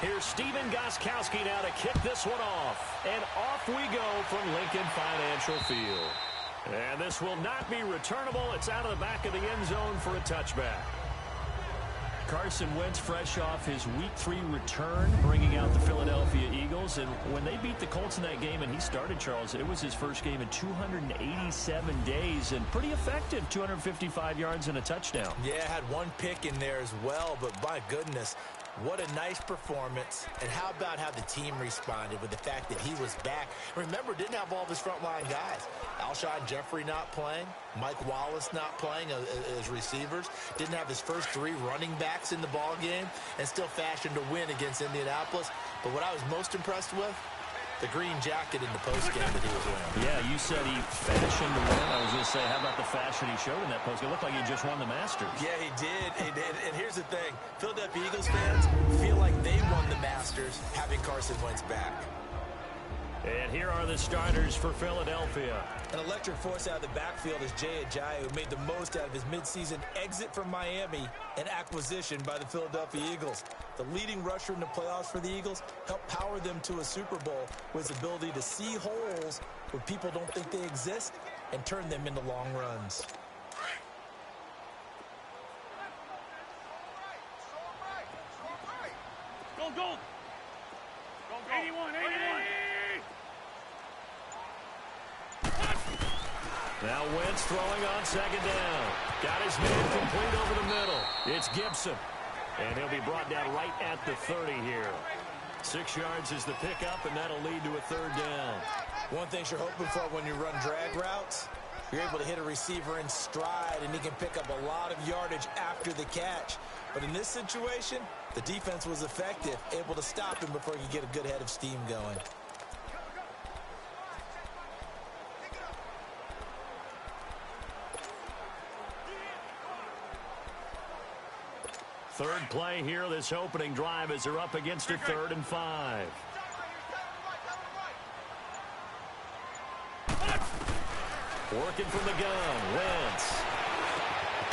Here's Steven Gostkowski now to kick this one off. And off we go from Lincoln Financial Field. And this will not be returnable. It's out of the back of the end zone for a touchback. Carson Wentz fresh off his Week 3 return, bringing out the Philadelphia Eagles. And when they beat the Colts in that game and he started, Charles, it was his first game in 287 days and pretty effective, 255 yards and a touchdown. Yeah, had one pick in there as well, but my goodness, what a nice performance. And how about how the team responded with the fact that he was back. Remember, didn't have all of his frontline guys. Alshon Jeffrey not playing, Mike Wallace not playing as receivers, didn't have his first 3 running backs in the ball game, and still fashioned a win against Indianapolis. But what I was most impressed with, the green jacket in the postgame that he was wearing. Yeah, you said he fashioned a win. I was going to say, how about the fashion he showed in that postgame? It looked like he just won the Masters. Yeah, he did. He did. And here's the thing. Philadelphia Eagles fans feel like they won the Masters having Carson Wentz back. And here are the starters for Philadelphia. An electric force out of the backfield is Jay Ajayi, who made the most out of his midseason exit from Miami and acquisition by the Philadelphia Eagles. The leading rusher in the playoffs for the Eagles helped power them to a Super Bowl with his ability to see holes where people don't think they exist and turn them into long runs. Go, go! Go, go! 81, 81! Now Wentz throwing on second down. Got his man complete over the middle. It's Gibson. And he'll be brought down right at the 30 here. 6 yards is the pickup, and that'll lead to a third down. One thing you're hoping for when you run drag routes, you're able to hit a receiver in stride, and he can pick up a lot of yardage after the catch. But in this situation, the defense was effective, able to stop him before he could get a good head of steam going. Third play here, this opening drive, as they're up against a 3rd and 5. Working from the gun, Wentz.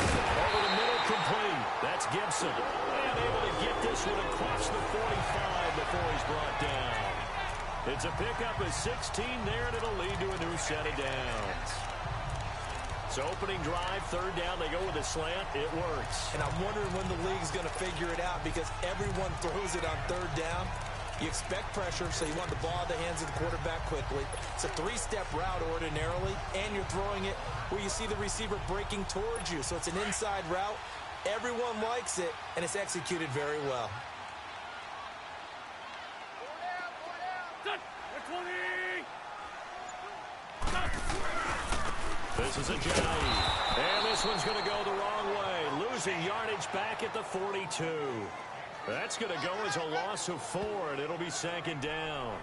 Over the middle, complete. That's Gibson. And able to get this one across the 45 before he's brought down. It's a pickup of 16 there, and it'll lead to a new set of downs. So opening drive, 3rd down, they go with a slant. It works. And I'm wondering when the league's going to figure it out, because everyone throws it on 3rd down. You expect pressure, so you want the ball in the hands of the quarterback quickly. It's a 3-step route ordinarily, and you're throwing it where you see the receiver breaking towards you. So it's an inside route. Everyone likes it, and it's executed very well. This is Ajayi. And this one's going to go the wrong way. Losing yardage back at the 42. That's going to go as a loss of 4, and it'll be 2nd down.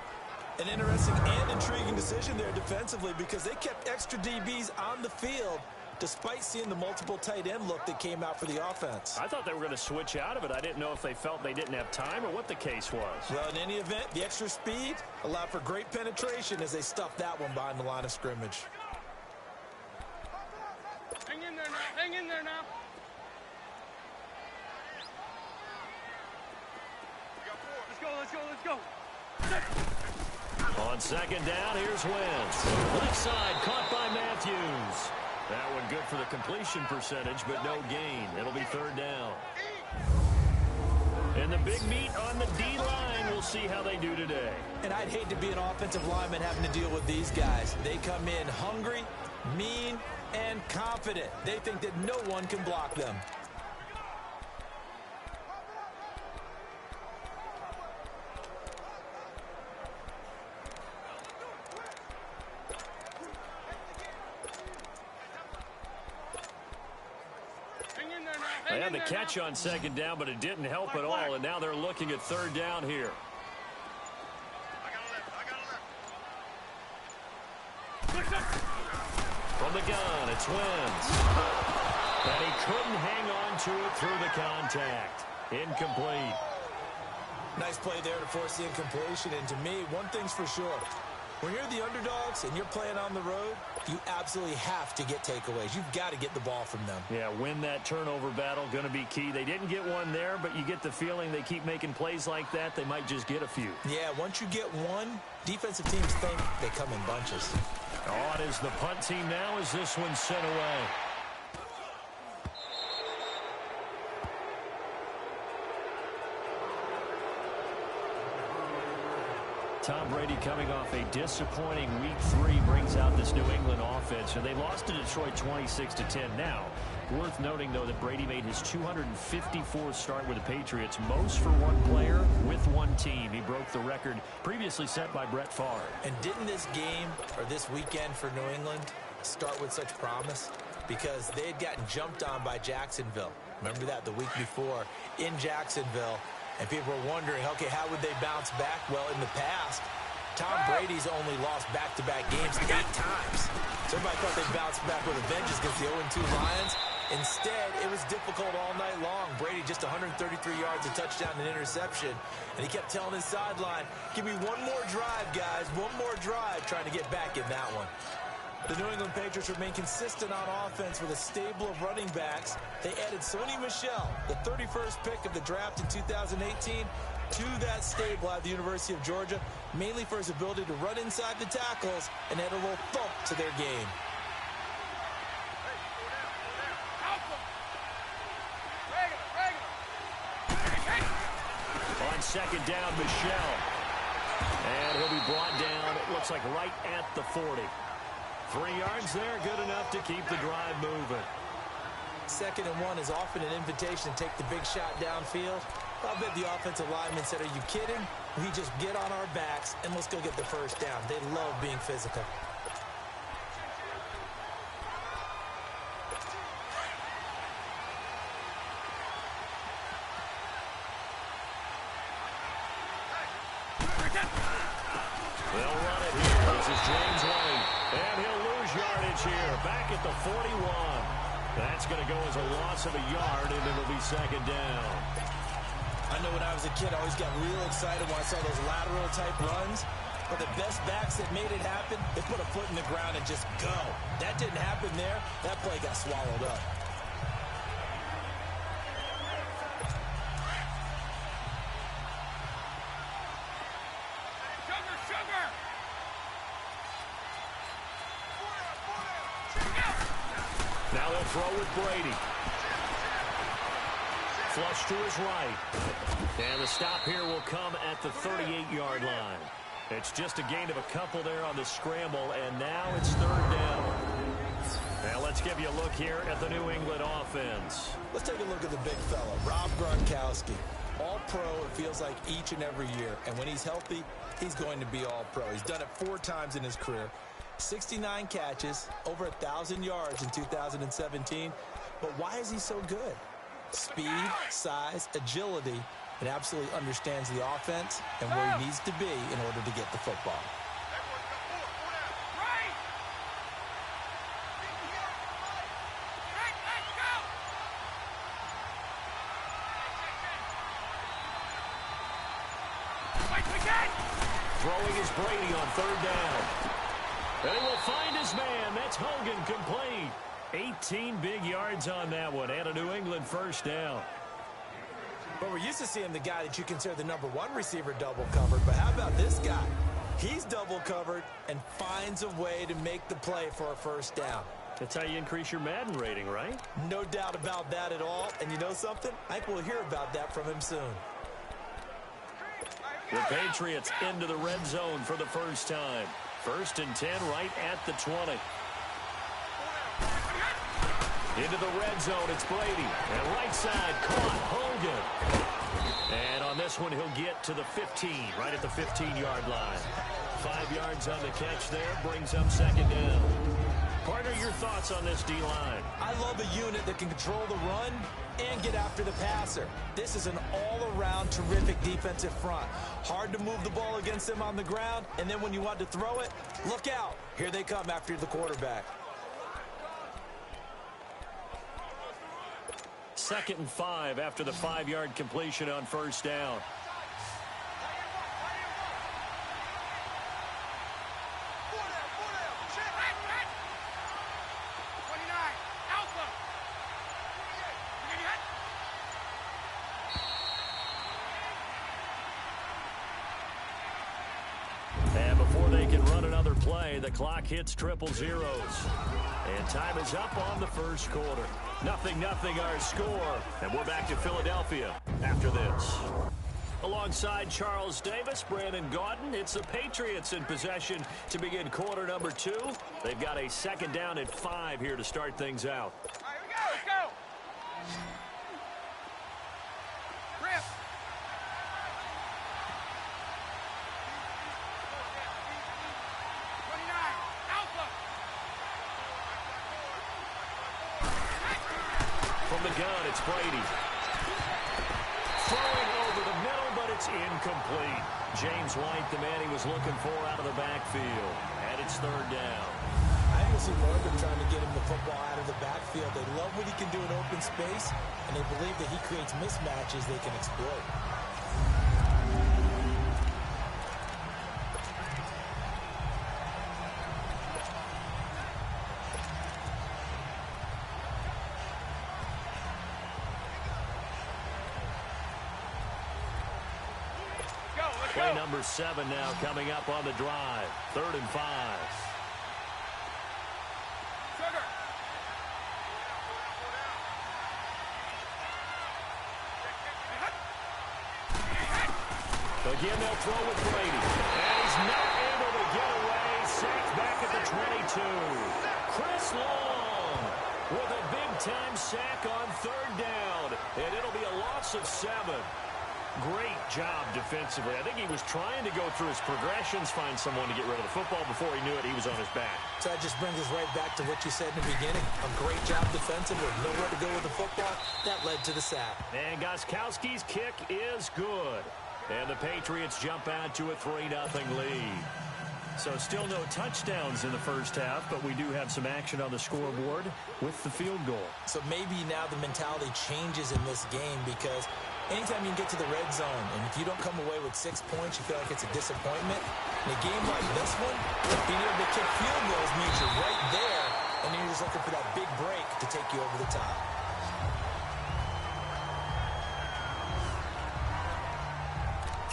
An interesting and intriguing decision there defensively, because they kept extra DBs on the field despite seeing the multiple tight end look that came out for the offense. I thought they were going to switch out of it. I didn't know if they felt they didn't have time or what the case was. Well, in any event, the extra speed allowed for great penetration as they stuffed that one behind the line of scrimmage. Hang in there now. Hang in there now. Let's go, let's go, let's go. On 2nd down, here's Wentz. Left side, caught by Matthews. That one good for the completion percentage, but no gain. It'll be 3rd down. And the big meat on the D-line. We'll see how they do today. And I'd hate to be an offensive lineman having to deal with these guys. They come in hungry, mean, and confident. They think that no one can block them. They had the catch on 2nd down, but it didn't help at all, and now they're looking at 3rd down here. From the gun, it's Wentz. And he couldn't hang on to it through the contact. Incomplete. Nice play there to force the incompletion, and to me, one thing's for sure. When you're the underdogs and you're playing on the road, you absolutely have to get takeaways. You've got to get the ball from them. Yeah, win that turnover battle, going to be key. They didn't get one there, but you get the feeling they keep making plays like that, they might just get a few. Yeah, once you get one, defensive teams think they come in bunches. Oh, it is the punt team now as this one's sent away. Tom Brady coming off a disappointing Week 3 brings out this New England offense, and they lost to Detroit 26-10. Now, worth noting, though, that Brady made his 254th start with the Patriots, most for one player with one team. He broke the record previously set by Brett Favre. And didn't this game, or this weekend for New England, start with such promise? Because they had gotten jumped on by Jacksonville. Remember that the week before in Jacksonville. And people were wondering, okay, how would they bounce back? Well, in the past, Tom Brady's only lost back-to-back games 8 times. So everybody thought they'd bounce back with a vengeance against the 0-2 Lions. Instead, it was difficult all night long. Brady just 133 yards, a touchdown, and an interception. And he kept telling his sideline, give me one more drive, guys, one more drive, trying to get back in that one. The New England Patriots remain consistent on offense with a stable of running backs. They added Sony Michel, the 31st pick of the draft in 2018, to that stable at the University of Georgia, mainly for his ability to run inside the tackles and add a little thump to their game. On second down, Michel. And he'll be brought down, it looks like right at the 40. 3 yards there, good enough to keep the drive moving. 2nd and 1 is often an invitation to take the big shot downfield. I'll bet the offensive lineman said, are you kidding? We just get on our backs and let's go get the first down. They love being physical. They'll run it here. This is James White. And he'll lose yardage here. Back at the 41. That's going to go as a loss of a yard, and it'll be 2nd down. I know when I was a kid, I always got real excited when I saw those lateral-type runs. But the best backs that made it happen, they put a foot in the ground and just go. That didn't happen there. That play got swallowed up. Now they'll throw with Brady. Flush to his right. And the stop here will come at the 38-yard line. It's just a gain of a couple there on the scramble, and now it's 3rd down. Now let's give you a look here at the New England offense. Let's take a look at the big fella, Rob Gronkowski. All-pro, it feels like each and every year. And when he's healthy, he's going to be all-pro. He's done it 4 times in his career. 69 catches, over 1,000 yards in 2017. But why is he so good? Speed, size, agility, and absolutely understands the offense and where he needs to be in order to get the football. Throwing is Brady on 3rd down. And he will find his man. That's Hogan, complete. 18 big yards on that one, and a New England 1st down. But we're used to seeing the guy that you consider the #1 receiver double covered. But how about this guy? He's double covered and finds a way to make the play for a 1st down. That's how you increase your Madden rating, right? No doubt about that at all. And you know something? I think we'll hear about that from him soon. The Patriots into the red zone for the first time. 1st and 10 right at the 20. Into the red zone, it's Brady. And right side, caught Hogan. And on this one, he'll get to the 15, right at the 15-yard line. 5 yards on the catch there, brings up 2nd down. Partner, your thoughts on this D-line? I love a unit that can control the run and get after the passer. This is an all-around terrific defensive front. Hard to move the ball against them on the ground, and then when you want to throw it, look out. Here they come after the quarterback. 2nd and 5 after the 5-yard completion on 1st down. play. The clock hits triple zeros. And time is up on the first quarter. 0-0 our score. And we're back to Philadelphia after this. Alongside Charles Davis, Brandon Gaudin, it's the Patriots in possession to begin quarter number 2. They've got a second down at 5 here to start things out. All right, let's go. Rip. From the gun, it's Brady. Throwing over the middle, but it's incomplete. James White, the man he was looking for out of the backfield. And it's third down. I think you'll see more of them trying to get him the football out of the backfield. They love what he can do in open space, and they believe that he creates mismatches they can exploit. Play number 7 now coming up on the drive. 3rd and 5. Sugar. Again, they'll throw with Brady. And he's not able to get away. Sacked back at the 22. Chris Long with a big-time sack on 3rd down. And it'll be a loss of 7. Great job defensively. I think he was trying to go through his progressions, find someone to get rid of the football. Before he knew it, he was on his back. So that just brings us right back to what you said in the beginning. A great job defensively. Nowhere to go with the football. That led to the sack. And Gostkowski's kick is good. And the Patriots jump out to a 3-0 lead. So still no touchdowns in the first half, but we do have some action on the scoreboard with the field goal. So maybe now the mentality changes in this game, because anytime you can get to the red zone, and if you don't come away with 6 points, you feel like it's a disappointment. In a game like this one, being able to kick field goals means you're right there, and then you're just looking for that big break to take you over the top.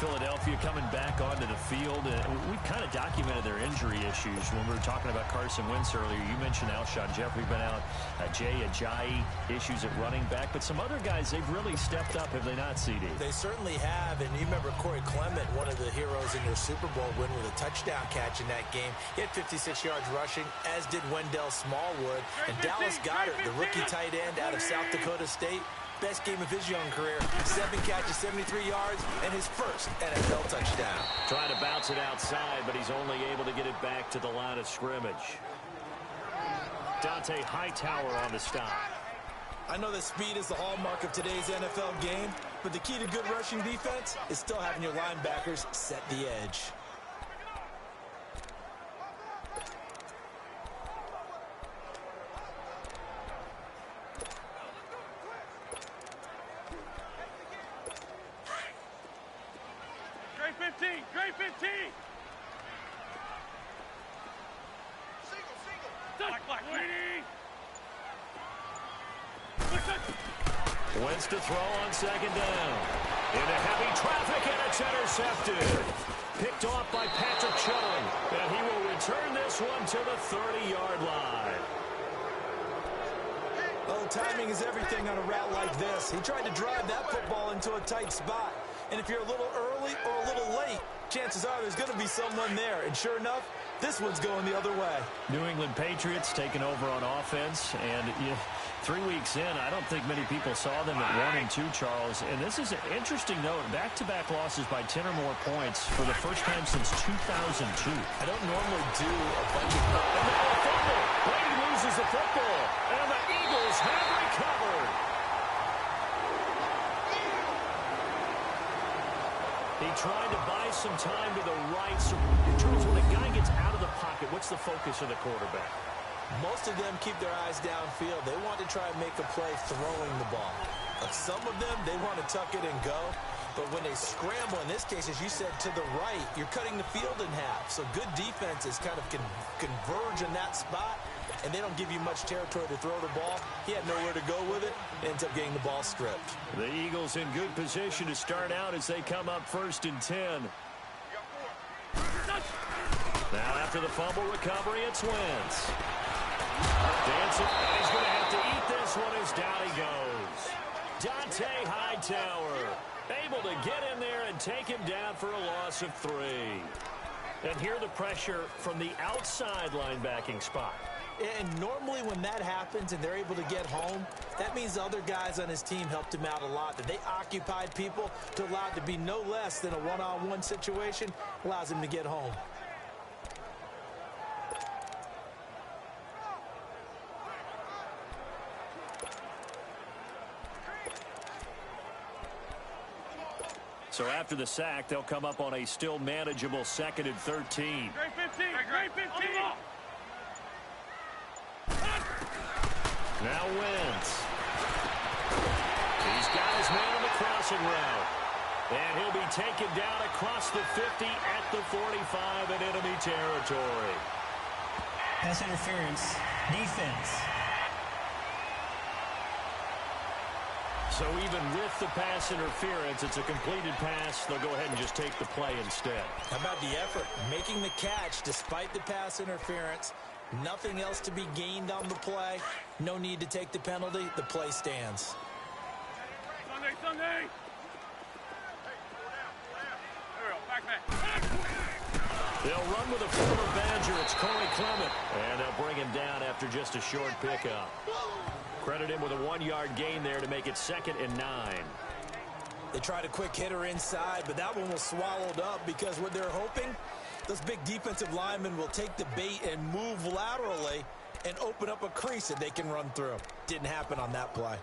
Philadelphia coming back onto the field. We've kind of documented their injury issues when we were talking about Carson Wentz earlier. You mentioned Alshon Jeffrey been out. Jay Ajayi, issues at running back. But some other guys, they've really stepped up, have they not, CD? They certainly have. And you remember Corey Clement, one of the heroes in their Super Bowl win with a touchdown catch in that game. He had 56 yards rushing, as did Wendell Smallwood. And Dallas Goedert, the rookie tight end out of South Dakota State, best game of his young career. 7 catches, 73 yards, and his first NFL touchdown. Trying to bounce it outside, but he's only able to get it back to the line of scrimmage. Dante Hightower on the stop. I know that speed is the hallmark of today's NFL game, but the key to good rushing defense is still having your linebackers set the edge. Great 15. Black, waiting. Wentz to throw on 2nd down. Into heavy traffic, and it's intercepted. Picked off by Patrick Chung, and he will return this one to the 30-yard line. Oh, timing is everything on a route like this. He tried to drive that football into a tight spot. And if you're a little early or a little late, chances are there's going to be someone there. And sure enough, this one's going the other way. New England Patriots taking over on offense. And 3 weeks in, I don't think many people saw them at 1 and 2, Charles. And this is an interesting note. Back-to-back losses by 10 or more points for the first time since 2002. I don't normally do a bunch of... And now a fumble. Brady loses the football. And the Eagles have recovered. He tried to buy some time to the right. So, Charles, when a guy gets out of the pocket, what's the focus of the quarterback? Most of them keep their eyes downfield. They want to try and make a play throwing the ball. Some of them, they want to tuck it and go. But when they scramble, in this case, as you said, to the right, you're cutting the field in half. So good defenses kind of converge in that spot, and they don't give you much territory to throw the ball. He had nowhere to go with it, and ends up getting the ball stripped. The Eagles in good position to start out as they come up 1st and 10. Now After the fumble recovery, it's Wentz. Dancing, and he's going to have to eat this one as down he goes. Dante Hightower able to get in there and take him down for a loss of 3. And here the pressure from the outside linebacking spot. And normally when that happens and they're able to get home, that means the other guys on his team helped him out a lot. That they occupied people to allow it to be no less than a one-on-one situation, allows him to get home. So after the sack, they'll come up on a still manageable 2nd and 13. Great 15. Great 15. Now Wentz. He's got his man on the crossing route. And he'll be taken down across the 50 at the 45 in enemy territory. Pass interference. Defense. So even with the pass interference, it's a completed pass. They'll go ahead and just take the play instead. How about the effort? Making the catch despite the pass interference. Nothing else to be gained on the play. No need to take the penalty. The play stands. Sunday. There we go. Back. They'll run with a former Badger. It's Corey Clement. And they'll bring him down after just a short pickup. Credit him with a 1-yard gain there to make it 2nd and 9. They tried a quick hitter inside, but that one was swallowed up because what they're hoping, those big defensive linemen will take the bait and move laterally and open up a crease that they can run through. Didn't happen on that play.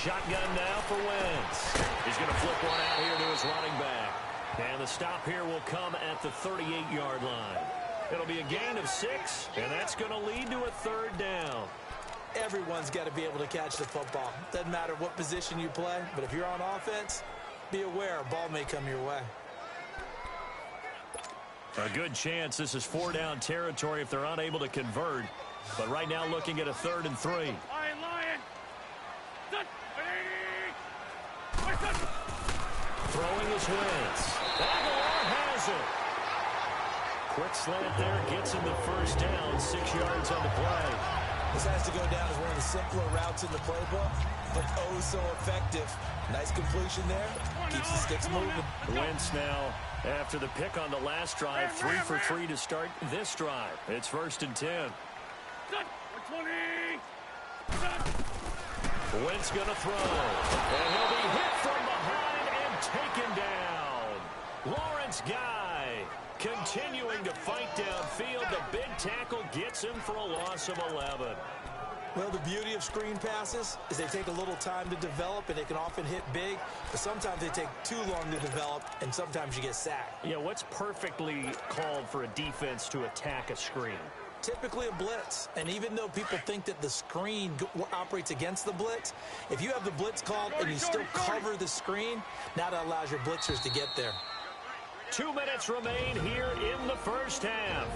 Shotgun now for Wentz. He's going to flip one out here to his running back. And the stop here will come at the 38-yard line. It'll be a gain of 6, and that's going to lead to a 3rd down. Everyone's got to be able to catch the football. Doesn't matter what position you play, but if you're on offense, be aware a ball may come your way. A good chance this is 4-down territory if they're unable to convert. But right now looking at a 3rd and 3. Lion. Throwing is Wentz. Aguilar has it. Quick slant there, gets him the 1st down, 6 yards on the play. This has to go down as one of the simpler routes in the playbook, but oh so effective. Nice completion there. Keeps the sticks moving. Wentz now, after the pick on the last drive, 3 for 3 to start this drive. It's 1st and 10. 120. Wentz going to throw. And he'll be hit from behind and taken down. Lawrence Guy continuing to fight downfield. The big tackle gets him for a loss of 11. Well, the beauty of screen passes is they take a little time to develop, and they can often hit big, but sometimes they take too long to develop, and sometimes you get sacked. Yeah, what's perfectly called for a defense to attack a screen? Typically a blitz, and even though people think that the screen operates against the blitz, if you have the blitz called and you still cover the screen, now that allows your blitzers to get there. 2 minutes remain here in the 1st half.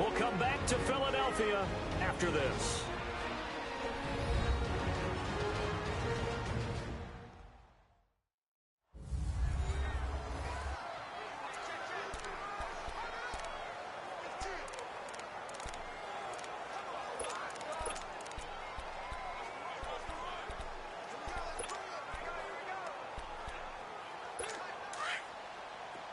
We'll come back to Philadelphia after this.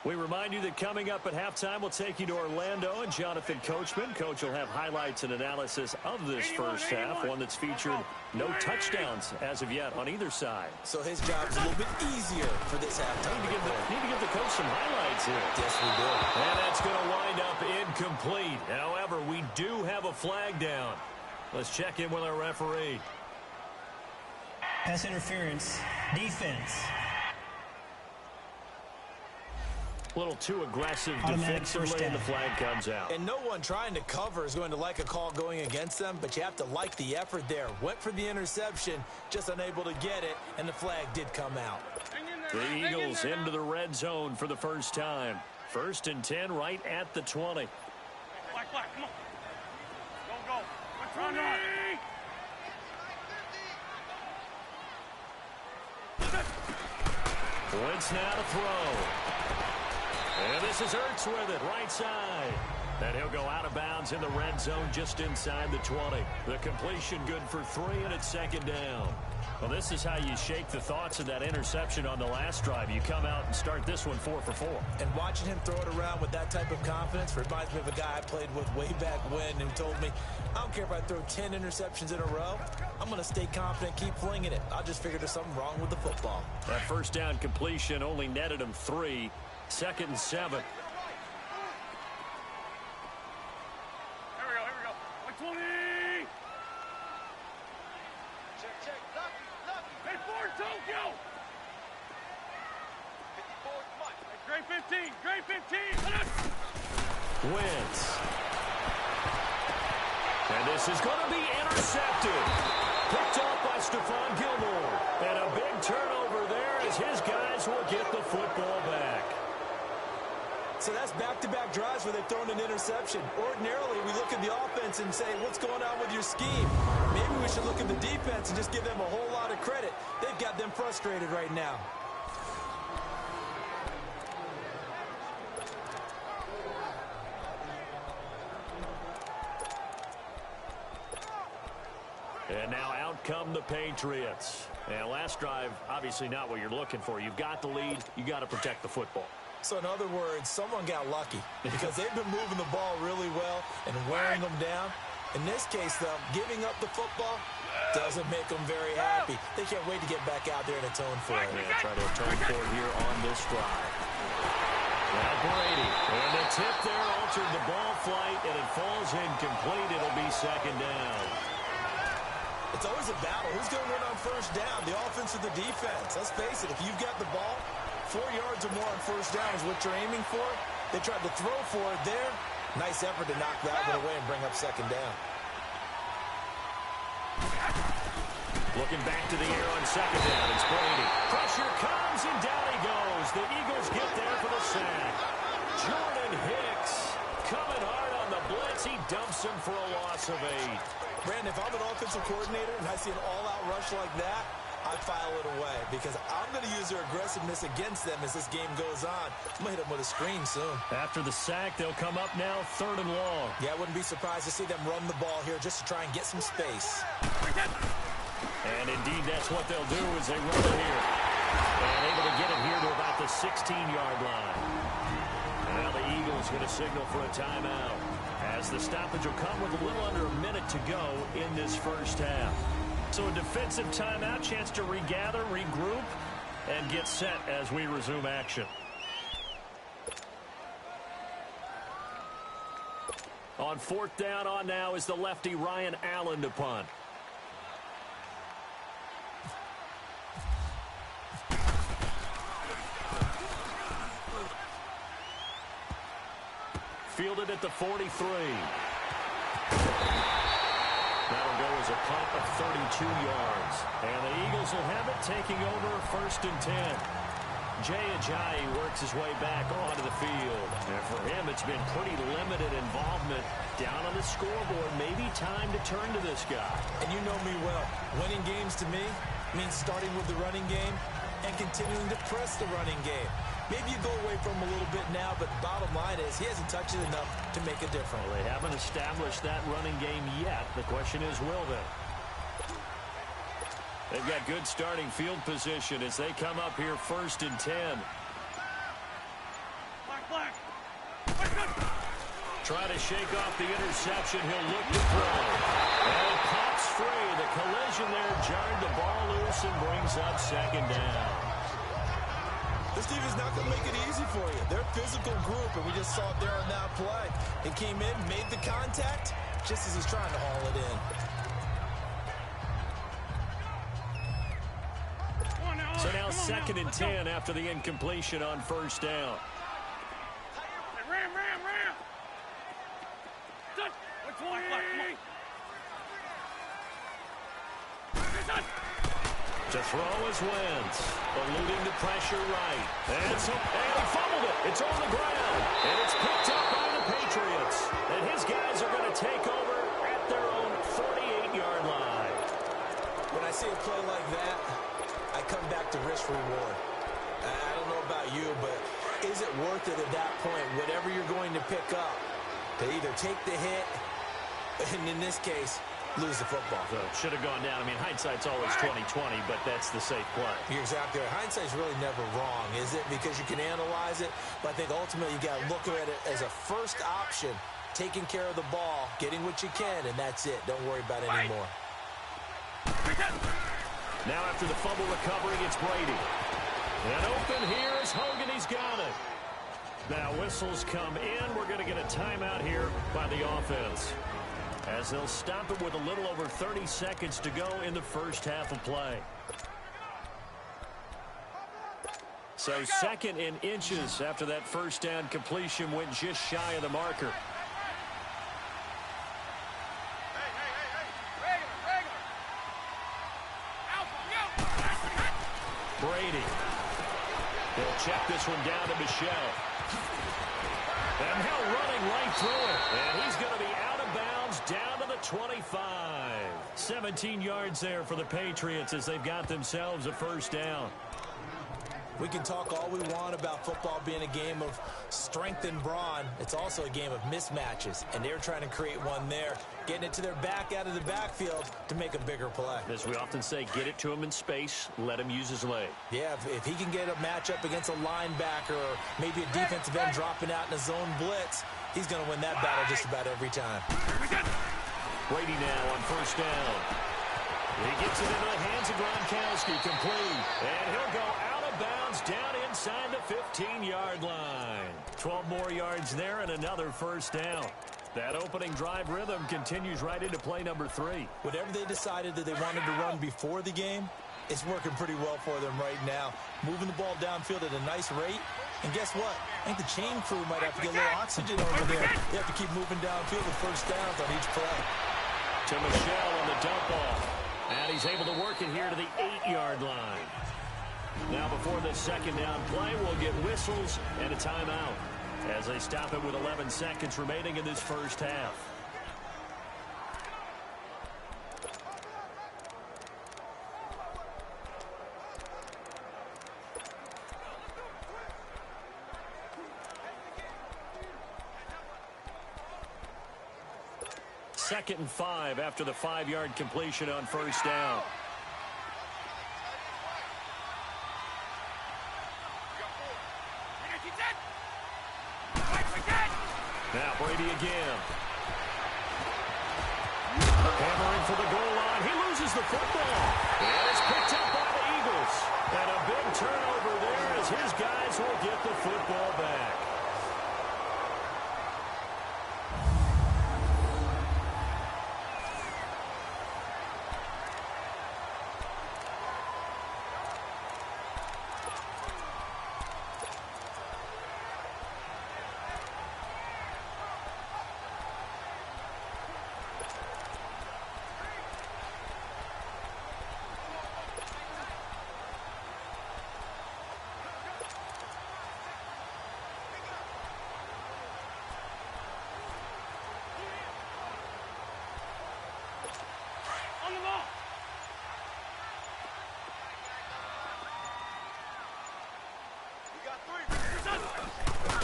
We remind you that coming up at halftime, we'll take you to Orlando and Jonathan Coachman. Coach will have highlights and analysis of this 1st half, one that's featured no touchdowns as of yet on either side. So his job is a little bit easier for this halftime. Need to give the coach some highlights here. Yes, we do. And that's going to wind up incomplete. However, we do have a flag down. Let's check in with our referee. Pass interference. Defense. A little too aggressive Automatic first defensively, and the down. flag comes out. And no one trying to cover is going to like a call going against them, but you have to like the effort there. Went for the interception, just unable to get it, and the flag did come out. The Eagles into the red zone for the first time. 1st and 10 right at the 20. Black, come on. Go. Run. Wentz now to throw. And this is Ertz with it, right side. And he'll go out of bounds in the red zone just inside the 20. The completion good for 3, and it's 2nd down. Well, this is how you shake the thoughts of that interception on the last drive. You come out and start this one 4 for 4. And watching him throw it around with that type of confidence reminds me of a guy I played with way back when who told me, I don't care if I throw 10 interceptions in a row. I'm going to stay confident, keep flinging it. I just figured there's something wrong with the football. That first down completion only netted him 3. 2nd and 7. Here we go. 120. Check. Hey, forward, Tokyo. 54, come on. Hey, Grade 15. Wentz. And this is going to be intercepted. Picked off by Stephon Gilmore. And a big turnover there as his guys will get the football back. So that's back-to-back drives where they've thrown an interception. Ordinarily, we look at the offense and say, what's going on with your scheme? Maybe we should look at the defense and just give them a whole lot of credit. They've got them frustrated right now. And now out come the Patriots. And last drive, obviously not what you're looking for. You've got the lead. You got to protect the football. So in other words, someone got lucky because they've been moving the ball really well and wearing them down. In this case, though, giving up the football doesn't make them very happy. They can't wait to get back out there and atone for it. Yeah, try to atone for it here on this drive. Now Brady. And the tip there altered the ball flight, and it falls incomplete. It'll be 2nd down. It's always a battle. Who's going to win on first down, the offense or the defense? Let's face it, if you've got the ball, 4 yards or more on first down is what you're aiming for. They tried to throw for it there. Nice effort to knock that one away and bring up 2nd down. Looking back to the air on 2nd down. It's Brady. Pressure comes, and down he goes. The Eagles get there for the sack. Jordan Hicks coming hard on the blitz. He dumps him for a loss of 8. Brandon, if I'm an offensive coordinator and I see an all-out rush like that, I file it away because I'm going to use their aggressiveness against them as this game goes on. I'm going to hit them with a screen soon. After the sack, they'll come up now 3rd and long. Yeah, I wouldn't be surprised to see them run the ball here just to try and get some space. And indeed, that's what they'll do as they run it here. And able to get it here to about the 16-yard line. And now the Eagles going to signal for a timeout, as the stoppage will come with a little under a minute to go in this first half. So a defensive timeout, chance to regather, regroup, and get set as we resume action. On 4th down on now is the lefty Ryan Allen to punt. Fielded at the 43. That'll go as a punt of 32 yards. And the Eagles will have it, taking over 1st and 10. Jay Ajayi works his way back onto the field. And for him, it's been pretty limited involvement down on the scoreboard. Maybe time to turn to this guy. And you know me well. Winning games to me means starting with the running game and continuing to press the running game. Maybe you go away from him a little bit now, but bottom line is he hasn't touched it enough to make a difference. Well, they haven't established that running game yet. The question is, will they? They've got good starting field position as they come up here 1st and 10. Black. Try to shake off the interception. He'll look to throw. And it pops free. The collision there jarred the ball loose and brings up 2nd down. This team is not going to make it easy for you. They're a physical group, and we just saw it there on that play. He came in, made the contact, just as he's trying to haul it in. So now 2nd and 10 after the incompletion on 1st down. To throw is Wentz, eluding the pressure right. And he fumbled it. It's on the ground. And it's picked up by the Patriots. And his guys are going to take over at their own 48-yard line. When I see a play like that, I come back to risk-reward. I don't know about you, but is it worth it at that point, whatever you're going to pick up, to either take the hit, and in this case, lose the football? So it should have gone down. I mean, hindsight's always 20/20, but that's the safe play. You're exactly right. Hindsight's really never wrong, is it? Because you can analyze it, but I think ultimately you got to look at it as a first option, taking care of the ball, getting what you can, and that's it. Don't worry about it anymore. Now after the fumble recovery, it's Brady. And open here is Hogan. He's got it. Now whistles come in. We're going to get a timeout here by the offense, as they'll stop it with a little over 30 seconds to go in the first half of play. So 2nd and inches after that first down completion went just shy of the marker. Brady. He'll check this one down to Michelle. And Hill running right through it. And he's going to be out of bounds down to the 25. 17 yards there for the Patriots as they've got themselves a first down. We can talk all we want about football being a game of strength and brawn. It's also a game of mismatches, and they're trying to create one there, getting it to their back out of the backfield to make a bigger play. As we often say, get it to him in space, let him use his leg. Yeah, if he can get a matchup against a linebacker or maybe a defensive end dropping out in a zone blitz, he's going to win that battle just about every time. Brady now on first down. He gets it into the hands of Gronkowski, complete, and he'll go out of bounds down inside the 15-yard line. 12 more yards there and another first down. That opening drive rhythm continues right into play number 3. Whatever they decided that they wanted to run before the game, it's working pretty well for them right now. Moving the ball downfield at a nice rate. And guess what? I think the chain crew might have to get a little oxygen over there. They have to keep moving downfield with first downs on each play. To Michelle on the dump off. And he's able to work it here to the 8-yard line. Now before this second down play, we'll get whistles and a timeout as they stop it with 11 seconds remaining in this first half. Second and 5 after the 5-yard completion on first down. Now Brady again. Hammering for the goal line. He loses the football. And it's picked up by the Eagles. And a big turnover there as his guys will get the football back.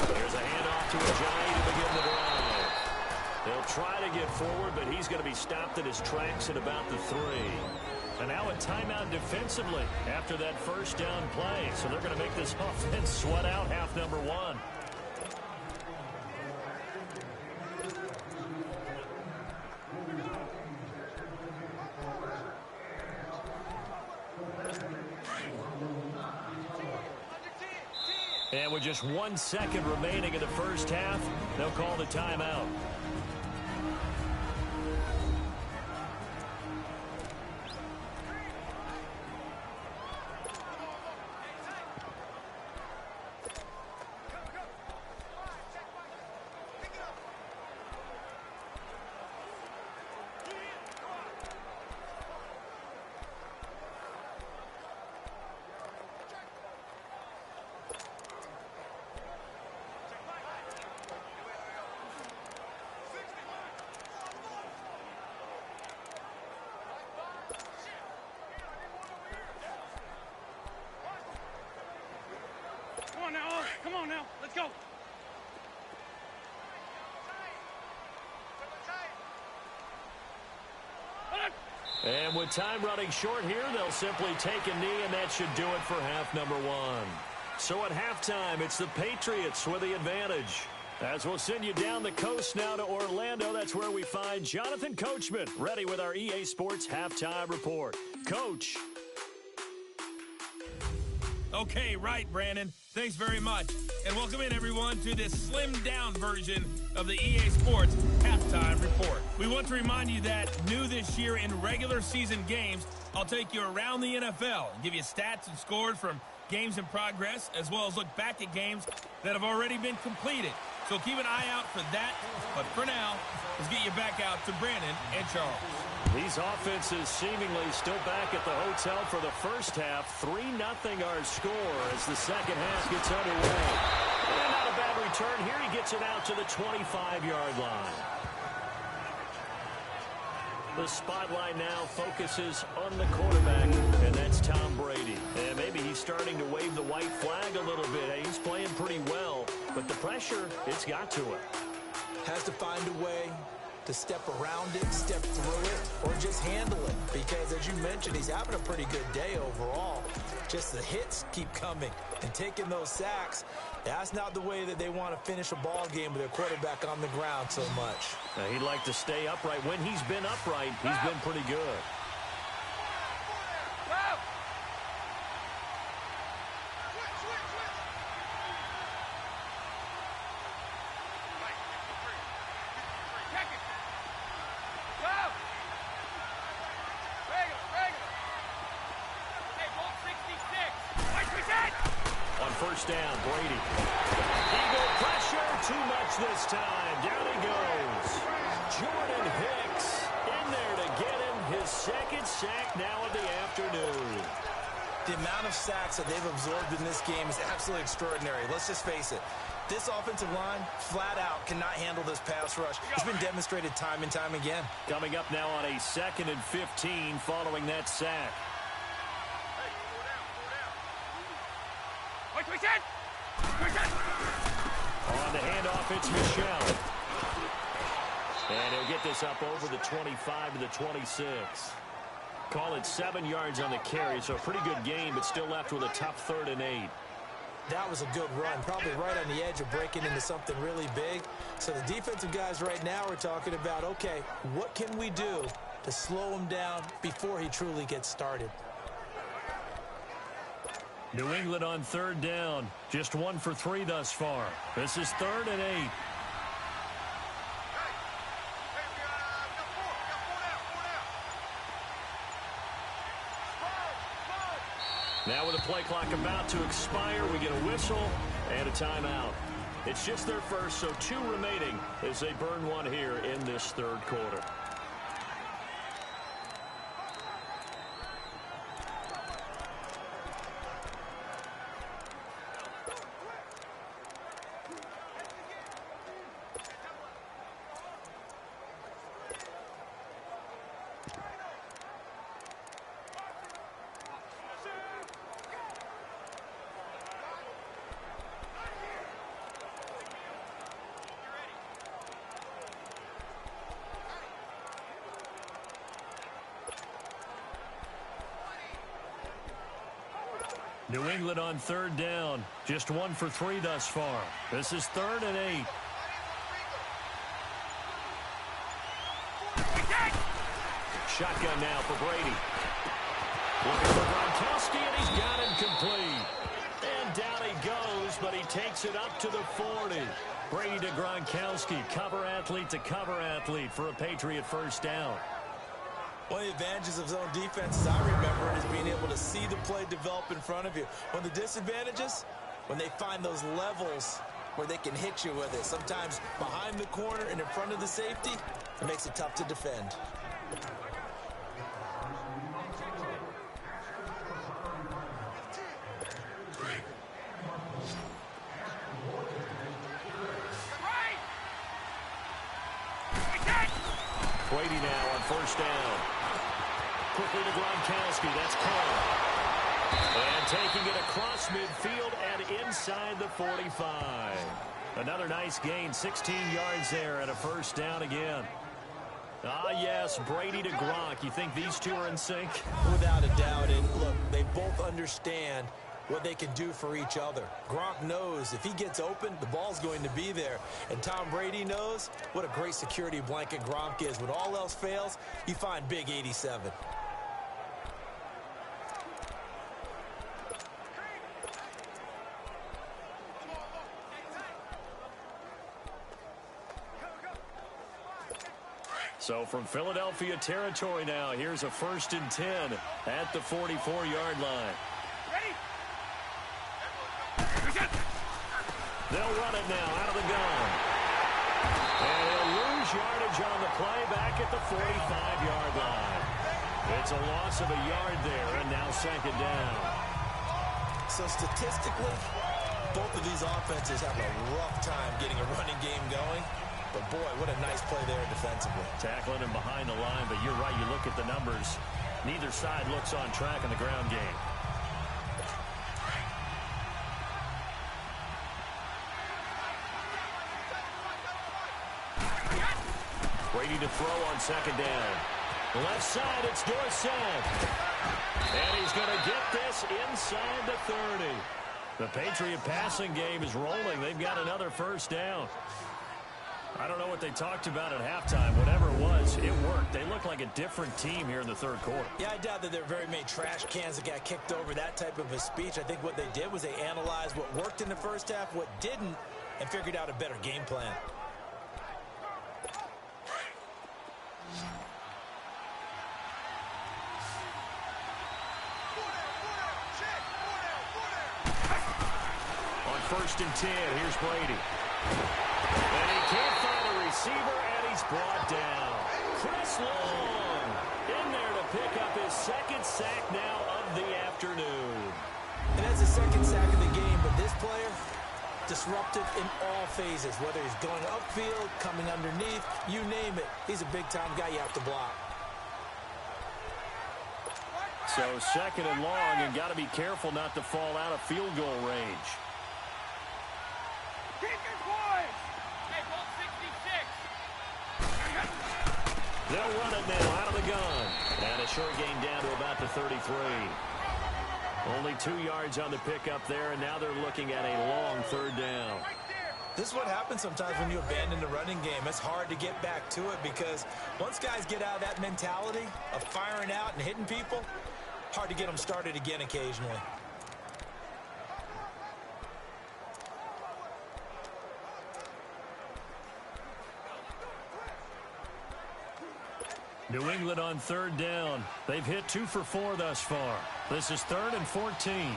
There's a handoff to Ajayi to begin the drive. They'll try to get forward, but he's going to be stopped in his tracks at about the 3. And now a timeout defensively after that first down play. So they're going to make this offense sweat out half number 1. And with just 1 second remaining in the first half, they'll call the timeout. go. And with time running short here, they'll simply take a knee, and that should do it for half number one. So at halftime, it's the Patriots with the advantage. As we'll send you down the coast now to Orlando, that's where we find Jonathan Coachman, ready with our EA Sports Halftime Report. Coach. Okay, right, Brandon. Thanks very much. And welcome in, everyone, to this slimmed-down version of the EA Sports Halftime Report. We want to remind you that new this year in regular season games, I'll take you around the NFL and give you stats and scores from games in progress, as well as look back at games that have already been completed. So keep an eye out for that. But for now, let's get you back out to Brandon and Charles. These offenses seemingly still back at the hotel for the first half. 3-0 our score as the second half gets underway. And not a bad return here. He gets it out to the 25-yard line. The spotlight now focuses on the quarterback, and that's Tom Brady. And maybe he's starting to wave the white flag a little bit. He's playing pretty well, but the pressure, it's got to him. Has to find a way to step around it, step through it, or just handle it. Because as you mentioned, he's having a pretty good day overall. Just the hits keep coming and taking those sacks. That's not the way that they want to finish a ball game with their quarterback on the ground so much. Now, he'd like to stay upright. When he's been upright, he's been pretty good. First down, Brady. Eagle pressure, too much this time. Down he goes. Jordan Hicks in there to get him his second sack now of the afternoon. The amount of sacks that they've absorbed in this game is absolutely extraordinary. Let's just face it. This offensive line, flat out, cannot handle this pass rush. It's been demonstrated time and time again. Coming up now on a 2nd and 15 following that sack. On the handoff, it's Michel. And he'll get this up over the 25 to the 26. Call it 7 yards on the carry, so a pretty good game, but still left with a tough 3rd and 8. That was a good run, probably right on the edge of breaking into something really big. So the defensive guys right now are talking about, okay, what can we do to slow him down before he truly gets started? New England on 3rd down. Just 1 for 3 thus far. This is 3rd and 8. Now with the play clock about to expire, we get a whistle and a timeout. It's just their first, so 2 remaining as they burn 1 here in this 3rd quarter. New England on 3rd down. Just 1 for 3 thus far. This is 3rd and 8. Shotgun now for Brady. Looking for Gronkowski, and he's got him complete. And down he goes, but he takes it up to the 40. Brady to Gronkowski, cover athlete to cover athlete for a Patriot first down. One of the advantages of zone defense, as I remember it, is being able to see the play develop in front of you. One of the disadvantages, when they find those levels where they can hit you with it. Sometimes behind the corner and in front of the safety, it makes it tough to defend. Brady now on first down. Quickly to Gronkowski. That's caught. And taking it across midfield and inside the 45. Another nice gain, 16 yards there and a first down again. Ah, yes, Brady to Gronk. You think these two are in sync? Without a doubt. And look, they both understand what they can do for each other. Gronk knows if he gets open, the ball's going to be there. And Tom Brady knows what a great security blanket Gronk is. When all else fails, you find Big 87. So from Philadelphia territory now, here's a 1st and 10 at the 44-yard line. Ready? They'll run it now out of the gun. And he'll lose yardage on the play back at the 45-yard line. It's a loss of a yard there, and now 2nd down. So statistically, both of these offenses have a rough time getting a running game going. But, boy, what a nice play there defensively. Tackling him behind the line, but you're right. You look at the numbers. Neither side looks on track in the ground game. Brady to throw on 2nd down. Left side, it's Dorsett. And he's going to get this inside the 30. The Patriot passing game is rolling. They've got another first down. I don't know what they talked about at halftime. Whatever it was, it worked. They look like a different team here in the 3rd quarter. Yeah, I doubt that there are very many trash cans that got kicked over, that type of a speech. I think what they did was they analyzed what worked in the first half, what didn't, and figured out a better game plan. On 1st and 10, here's Brady. And he can't find a receiver, and he's brought down. Chris Long in there to pick up his 2nd sack now of the afternoon. And that's the 2nd sack of the game, but this player disruptive in all phases, whether he's going upfield, coming underneath, you name it. He's a big-time guy you have to block. So 2nd and long, and got to be careful not to fall out of field goal range. Keep your boys! Hey, ball 66. They'll run it now out of the gun. And a short gain down to about the 33. Only 2 yards on the pickup there, and now they're looking at a long 3rd down. This is what happens sometimes when you abandon the running game. It's hard to get back to it because once guys get out of that mentality of firing out and hitting people, hard to get them started again occasionally. New England on 3rd down. They've hit 2 for 4 thus far. This is 3rd and 14.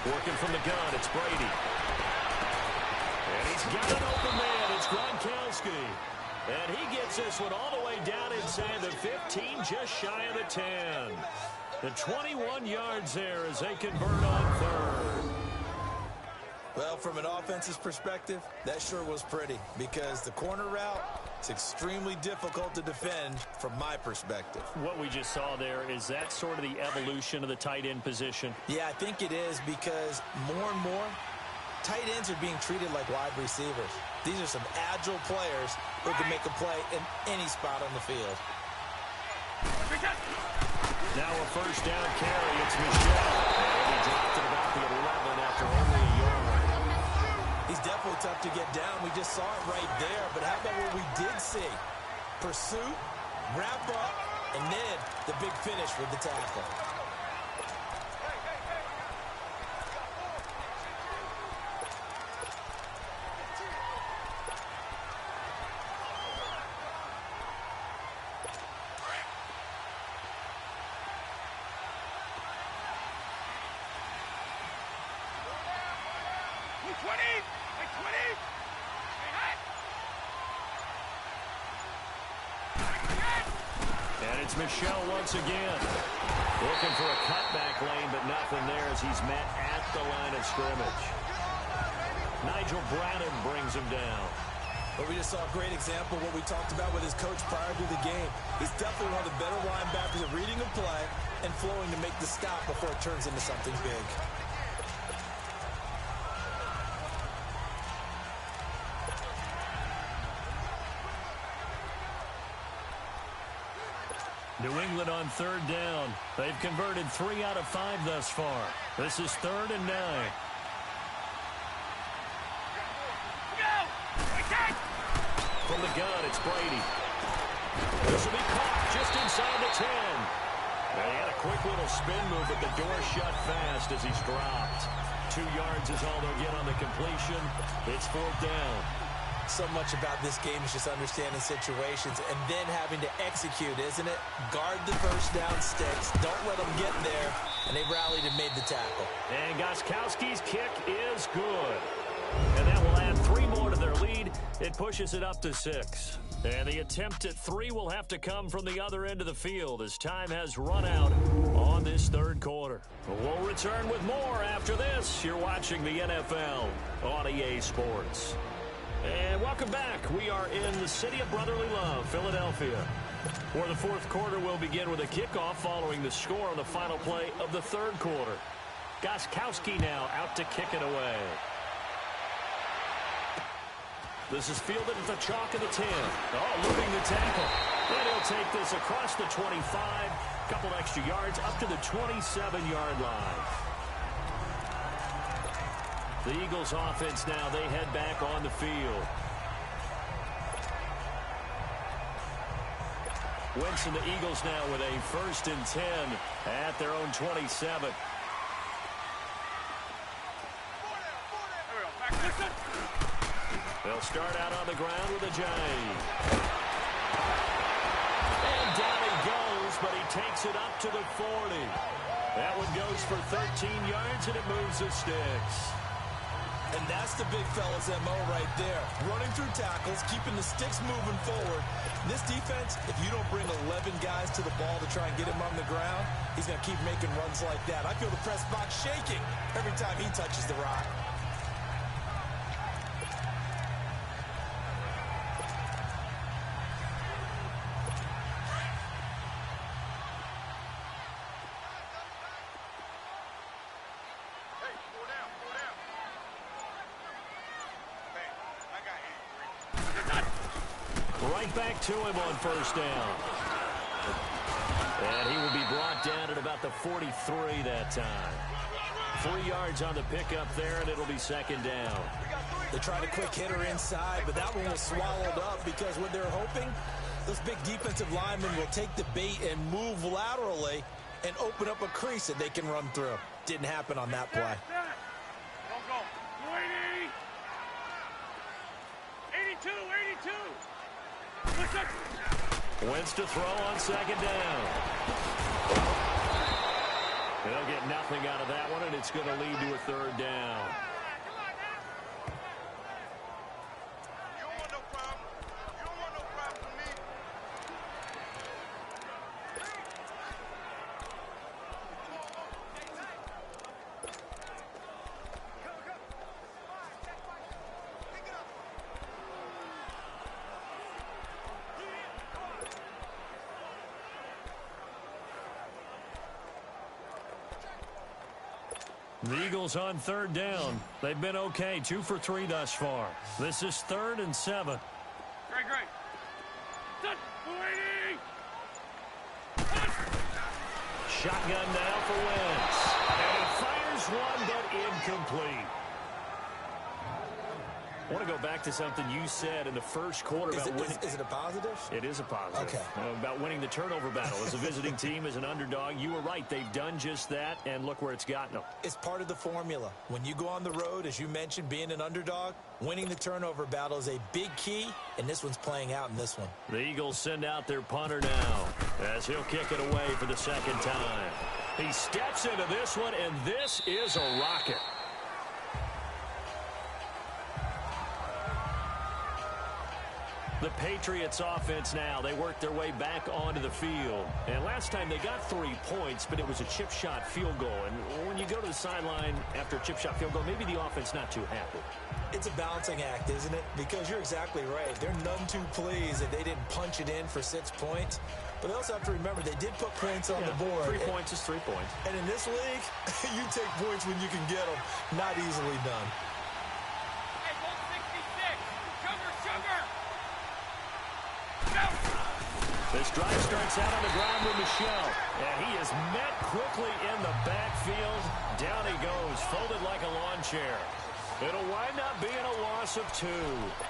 Working from the gun, it's Brady. And he's got an open man. It's Gronkowski. And he gets this one all the way down inside the 15, just shy of the 10. The 21 yards there as they convert on 3rd. Well, from an offense's perspective, that sure was pretty because the corner route is extremely difficult to defend from my perspective. What we just saw there, is that sort of the evolution of the tight end position? Yeah, I think it is because more and more tight ends are being treated like wide receivers. These are some agile players who can make a play in any spot on the field. Now a first down carry. It's Michelle. And he dropped it about the 11 after only a yard. He's definitely tough to get down. We just saw it right there. But how about what we did see? Pursuit, wrap up, and then the big finish with the tackle. It's Michelle once again. Looking for a cutback lane, but nothing there as he's met at the line of scrimmage. Nigel Bradham brings him down. But we just saw a great example of what we talked about with his coach prior to the game. He's definitely one of the better linebackers at reading a play and flowing to make the stop before it turns into something big. New England on third down. They've converted 3 out of 5 thus far. This is 3rd and 9. From the gun, it's Brady. This will be caught just inside the 10. And he had a quick little spin move, but the door shut fast as he's dropped. 2 yards is all they'll get on the completion. It's 4th down. So much about this game is just understanding situations and then having to execute, isn't it? Guard the first down sticks. Don't let them get there. And they rallied and made the tackle. And Gostkowski's kick is good. And that will add 3 more to their lead. It pushes it up to 6. And the attempt at 3 will have to come from the other end of the field as time has run out on this 3rd quarter. We'll return with more after this. You're watching the NFL on EA Sports. And welcome back. We are in the city of brotherly love, Philadelphia. For the 4th quarter, we'll begin with a kickoff following the score on the final play of the 3rd quarter. Gostkowski now out to kick it away. This is fielded at the chalk of the 10. Oh, looping the tackle. And he'll take this across the 25. Couple extra yards up to the 27-yard line. The Eagles offense now, they head back on the field. Wentz and the Eagles now with a 1st and 10 at their own 27. They'll start out on the ground with a jive. And down he goes, but he takes it up to the 40. That one goes for 13 yards, and it moves the sticks. And that's the big fella's MO right there. Running through tackles, keeping the sticks moving forward. This defense, if you don't bring 11 guys to the ball to try and get him on the ground, he's going to keep making runs like that. I feel the press box shaking every time he touches the rock. Right back to him on 1st down. And he will be brought down at about the 43 that time. 3 yards on the pickup there, and it'll be 2nd down. They tried a quick hitter inside, but that one was swallowed up because what they're hoping, those big defensive linemen will take the bait and move laterally and open up a crease that they can run through. Didn't happen on that play. Don't go. 82, 82. Wentz to throw on 2nd down. They'll get nothing out of that one, and it's going to lead to a 3rd down. You don't want no problem. You don't want no problem with me. The Eagles on 3rd down. They've been okay, 2 for 3 thus far. This is 3rd and 7. Great. Done. 280. Shotgun now for Wentz. And he fires one, but incomplete. I want to go back to something you said in the 1st quarter about winning. Is it a positive? It is a positive. Okay. About winning the turnover battle as a visiting team, as an underdog. You were right. They've done just that, and look where it's gotten them. It's part of the formula. When you go on the road, as you mentioned, being an underdog, winning the turnover battle is a big key, and this one's playing out in this one. The Eagles send out their punter now as he'll kick it away for the 2nd time. He steps into this one, and this is a rocket. The Patriots offense now, they work their way back onto the field. And last time they got 3 points, but it was a chip shot field goal. And when you go to the sideline after a chip shot field goal, maybe the offense not too happy. It's a balancing act, isn't it? Because you're exactly right. They're none too pleased that they didn't punch it in for 6 points. But they also have to remember they did put points on the board. 3 points is 3 points. And in this league, you take points when you can get them. Not easily done. This drive starts out on the ground with Michel. And he is met quickly in the backfield. Down he goes, folded like a lawn chair. It'll wind up being a loss of 2.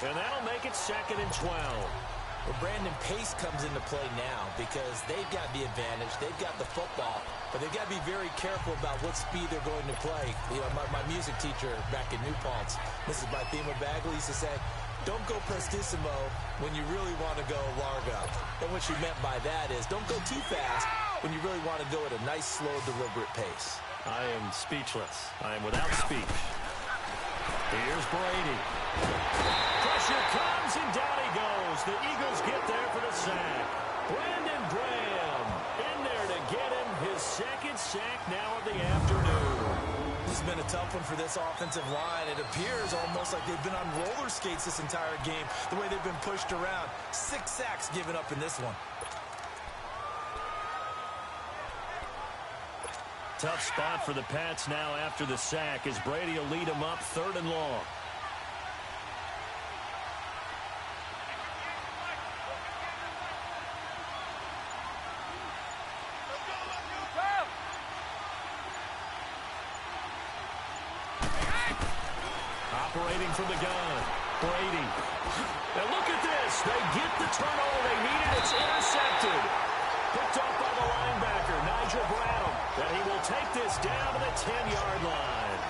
And that'll make it 2nd and 12. Well, Brandon, pace comes into play now because they've got the advantage. They've got the football. But they've got to be very careful about what speed they're going to play. You know, my music teacher back in New Paltz, Mrs. Bythema Bagley, used to say, don't go prestissimo when you really want to go largo. And what she meant by that is don't go too fast when you really want to go at a nice, slow, deliberate pace. I am speechless. I am without speech. Here's Brady. Pressure comes, and down he goes. The Eagles get there for the sack. Brandon Graham in there to get him his 2nd sack now of the afternoon. This has been a tough one for this offensive line. It appears almost like they've been on roller skates this entire game, the way they've been pushed around. 6 sacks given up in this one. Tough spot for the Pats now after the sack as Brady will lead them up 3rd and long. Operating from the gun, Brady. Now look at this. They get the turnover they needed. It's intercepted. Picked off by the linebacker, Nigel Bradham. And he will take this down to the 10-yard line.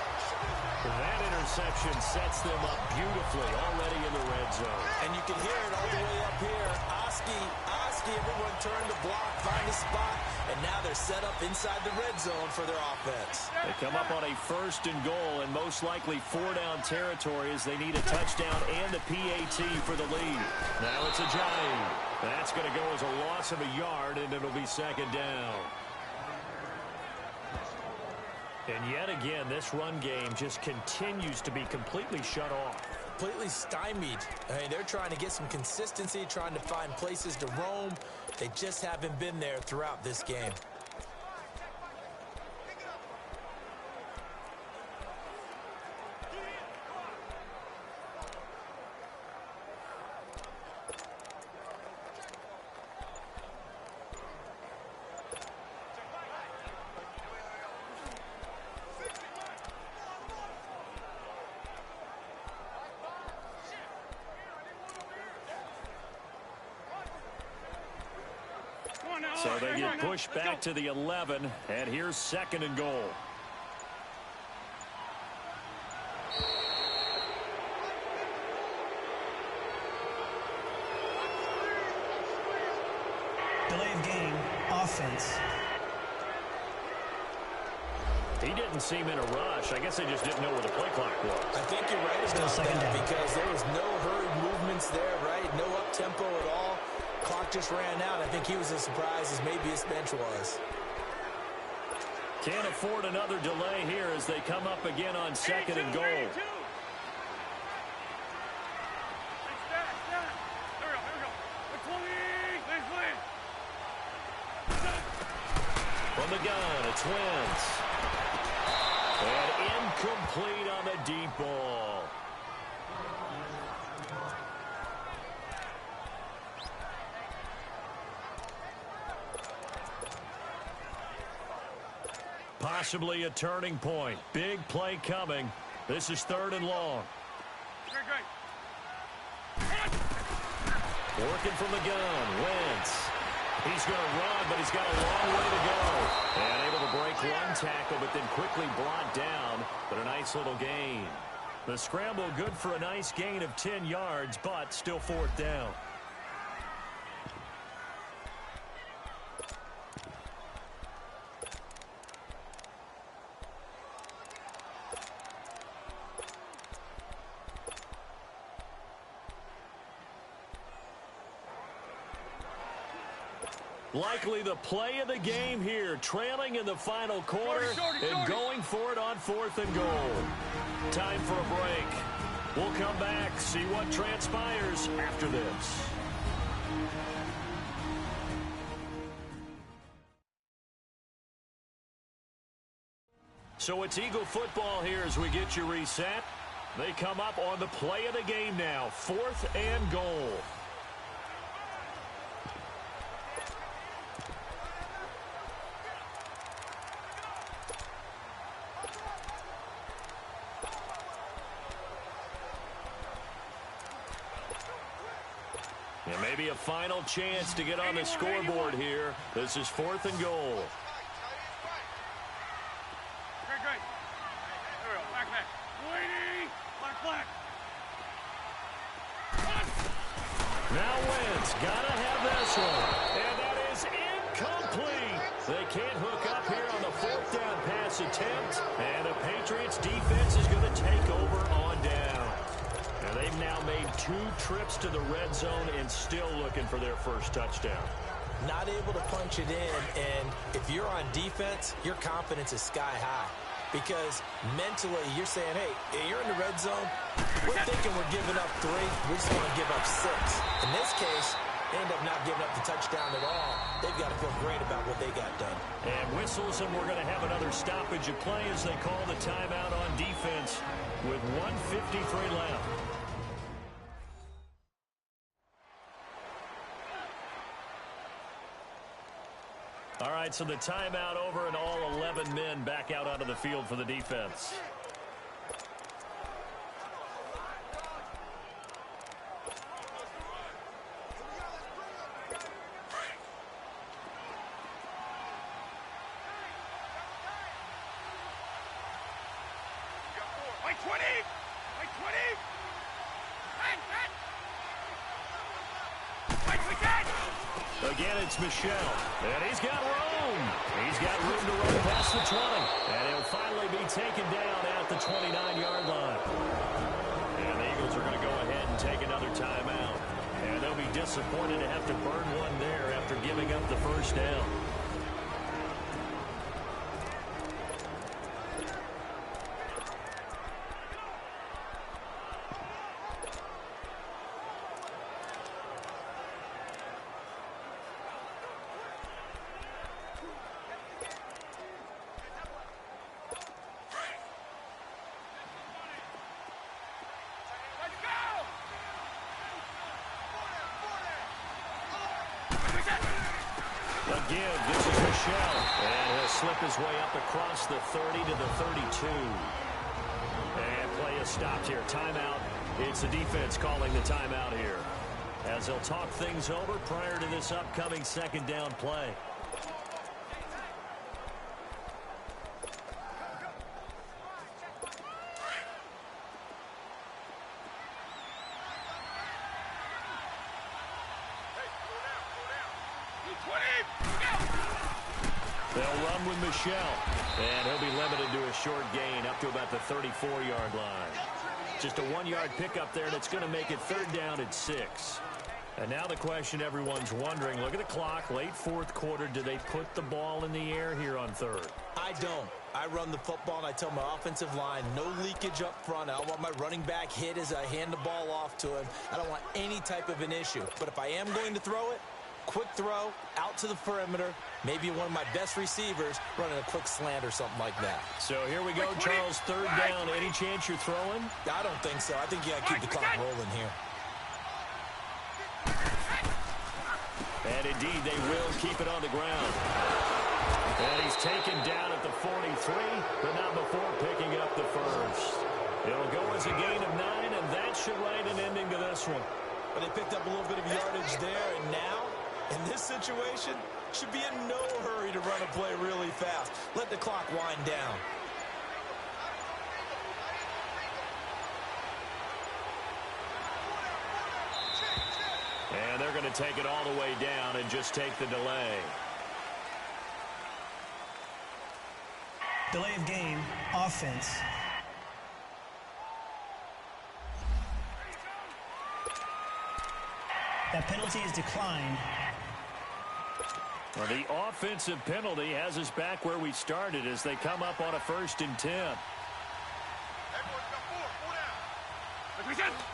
That interception sets them up beautifully already in the red zone. And you can hear it all the way up here. Oski, everyone turned to block, find a spot, and now they're set up inside the red zone for their offense. They come up on a 1st and goal, and most likely 4-down territory as they need a touchdown and a PAT for the lead. Now it's a Ajayi. That's going to go as a loss of a yard, and it'll be 2nd down. And yet again, this run game just continues to be completely shut off. Completely stymied. I mean, they're trying to get some consistency, trying to find places to roam. They just haven't been there throughout this game. So they get pushed back to the 11, and here's 2nd and goal. Delay of game, offense. He didn't seem in a rush. I guess they just didn't know where the play clock was. I think you're right about that because there was no hurried movements there, right? No up-tempo at all. Clock just ran out. I think he was as surprised as maybe his bench was. Can't afford another delay here as they come up again on 2nd and goal. From the gun, it's Wentz. And incomplete on the deep ball. Possibly a turning point. Big play coming. This is 3rd and long. Working from the gun, Wentz. He's going to run, but he's got a long way to go. And able to break one tackle, but then quickly brought down. But a nice little gain. The scramble good for a nice gain of 10 yards, but still 4th down. Likely the play of the game here, trailing in the final quarter and going for it on 4th and goal. Time for a break. We'll come back, see what transpires after this. So it's Eagle football here as we get you reset. They come up on the play of the game now, 4th and goal. And maybe a final chance to get on the scoreboard here. This is 4th and goal. Now Wentz, gotta have this one. And that is incomplete. They can't hook up here on the 4th down pass attempt. And the Patriots defense is going to take over on down. And they've now made 2 trips to the red zone and still looking for their first touchdown. Not able to punch it in, and if you're on defense, your confidence is sky high. Because mentally, you're saying, hey, you're in the red zone. We're thinking we're giving up 3. We just want to give up 6. In this case, they end up not giving up the touchdown at all. They've got to feel great about what they got done. And whistles, and we're going to have another stoppage of play as they call the timeout on defense with 1:53 left. All right, so the timeout over and all 11 men back out onto the field for the defense. Again, it's Michelle, and he's got room. He's got room to run past the 20, and he'll finally be taken down at the 29-yard line. And the Eagles are going to go ahead and take another timeout, and they'll be disappointed to have to burn one there after giving up the first down. Again, this is Michelle, and he'll slip his way up across the 30 to the 32. And play is stopped here. Timeout. It's the defense calling the timeout here, as they'll talk things over prior to this upcoming 2nd down play. They'll run with Michelle, and he'll be limited to a short gain up to about the 34-yard line. Just a 1-yard pickup there, and it's going to make it 3rd down at 6. And now the question everyone's wondering, look at the clock, late 4th quarter, do they put the ball in the air here on 3rd? I don't. I run the football, and I tell my offensive line, no leakage up front. I don't want my running back hit as I hand the ball off to him. I don't want any type of an issue. But if I am going to throw it, quick throw, out to the perimeter, maybe one of my best receivers running a quick slant or something like that. So here we go, Charles, 3rd down. Any chance you're throwing? I don't think so. I think you got to keep the clock rolling here. And indeed, they will keep it on the ground. And he's taken down at the 43, but not before picking up the first. It'll go as a gain of 9, and that should write an ending to this one. But they picked up a little bit of yardage there, and now, in this situation, should be in no hurry to run a play really fast. Let the clock wind down. And they're going to take it all the way down and just take the delay. Delay of game, offense. That penalty is declined. Well, the offensive penalty has us back where we started as they come up on a 1st and 10.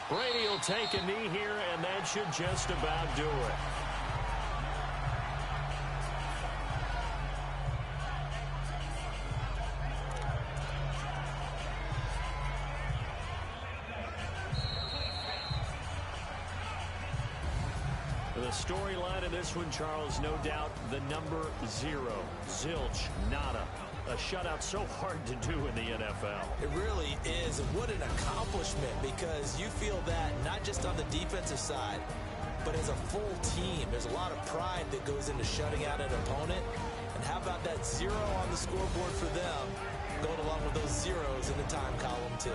Brady will take a knee here, and that should just about do it. The storyline of this one, Charles, no doubt the number 0. Zilch, nada. A shutout so hard to do in the NFL. It really is. And what an accomplishment, because you feel that not just on the defensive side, but as a full team. There's a lot of pride that goes into shutting out an opponent. And how about that 0 on the scoreboard for them, going along with those zeros in the time column, too.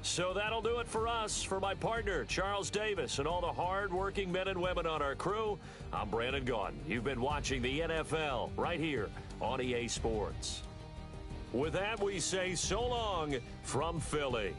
So that'll do it for us. For my partner, Charles Davis, and all the hard-working men and women on our crew, I'm Brandon Gaudin. You've been watching the NFL right here on EA Sports. With that, we say so long from Philly.